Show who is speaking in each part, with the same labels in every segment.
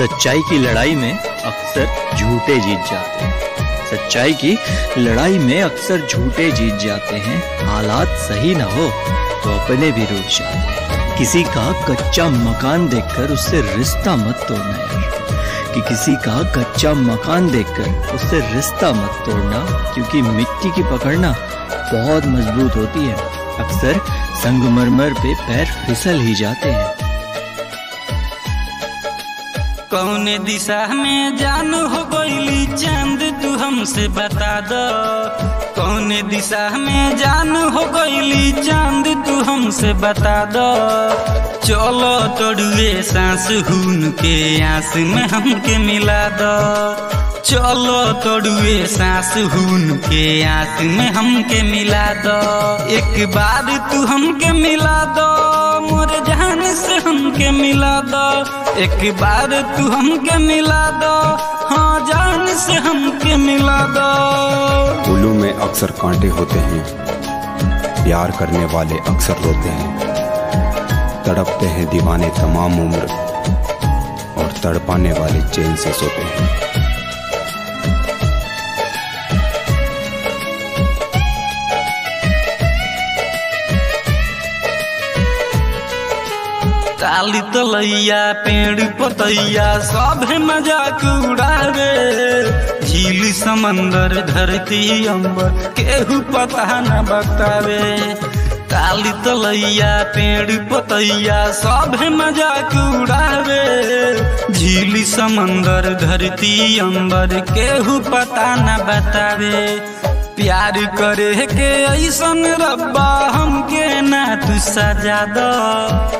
Speaker 1: सच्चाई की लड़ाई में अक्सर झूठे जीत जाते हैं। सच्चाई की लड़ाई में अक्सर झूठे जीत जाते हैं। हालात सही ना हो तो अपने भी रूठ जाते हैं। किसी का कच्चा मकान देखकर उससे रिश्ता मत तोड़ना यार, कि किसी का कच्चा मकान देखकर उससे रिश्ता मत तोड़ना, क्योंकि मिट्टी की पकड़ना बहुत मजबूत होती है। अक्सर संगमरमर पे पैर फिसल ही जाते हैं।
Speaker 2: कौन दिशा में जान हो गईली चांद तू हमसे बता दो। कौन दिशा में जान हो गईली चांद तू हमसे बता दो। चलो तोड़ुए सांस खून के आस में हमके मिला दो। चलो तोड़ुए सांस खून के आस में हमके मिला दो। एक बार तू हमके मिला दो, मोर जान से हमके मिला दो। एक बार तू हमके मिला दो, हाँ जान से हमके मिला दो।
Speaker 3: फूलों में अक्सर कांटे होते हैं, प्यार करने वाले अक्सर रोते हैं। तड़पते हैं दीवाने तमाम उम्र, और तड़पाने वाले चैन से सोते हैं।
Speaker 2: काली तलैया पेड़ पतैया सब मजाक उड़ावे। झील समंदर धरती अंबर केहू पता न बतावे। काली तलैया पेड़ पतैया सब मजाक उड़ावे। झील समंदर धरती अंबर केहू पता न बतावे। प्यार करे के ऐसन रब्बा हमके ना तू सजा दो।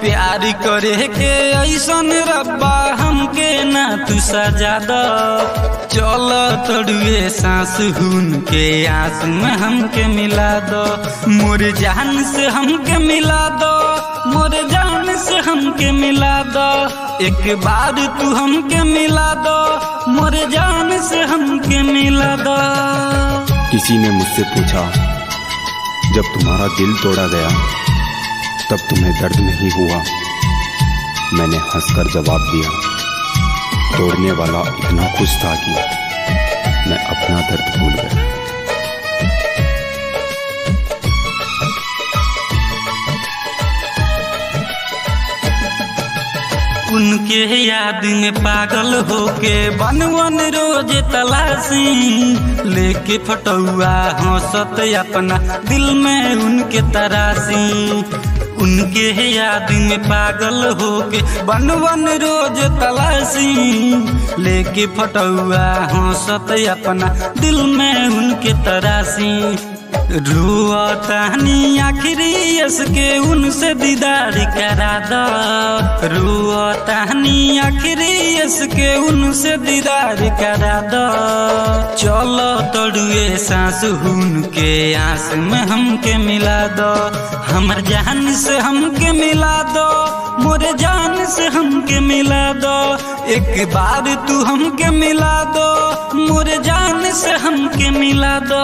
Speaker 2: प्यार करे के ऐसन रब्बा हमके ना तू सजा दो। चलो तोड़ुए सांस खून के आस में हमके मिला दो। मोर जान से हमके मिला दो, मोर जान से हमके मिला दो। एक बार तू हमके मिला दो, मोर जान से हमके मिला दो।
Speaker 3: किसी ने मुझसे पूछा, जब तुम्हारा दिल तोड़ा गया तब तुम्हें दर्द नहीं हुआ? मैंने हंसकर जवाब दिया, तोड़ने वाला इतना खुश था कि मैं अपना दर्द भूल गया।
Speaker 2: उनके याद में पागल होके वन वन रोज तलाशी। लेके फटुआ हंसत अपना दिल में उनके तराशी। उनके याद में पागल होके वन वन रोज तलाशी। लेके फटुआ हंसत अपना दिल में उनके तराशी। रुआतानी आखिरी के उनसे दीदार करा दो। रुआतानी आखिरी के उनसे दीदार करा दो। चलो तोड़ुए सांस खून के आस में हमके मिला दो। हमर जान से हमके मिला दो, मोर जान से हमके मिला दो। एक बार तू हमके मिला दो, मोर जान से हमके मिला दो।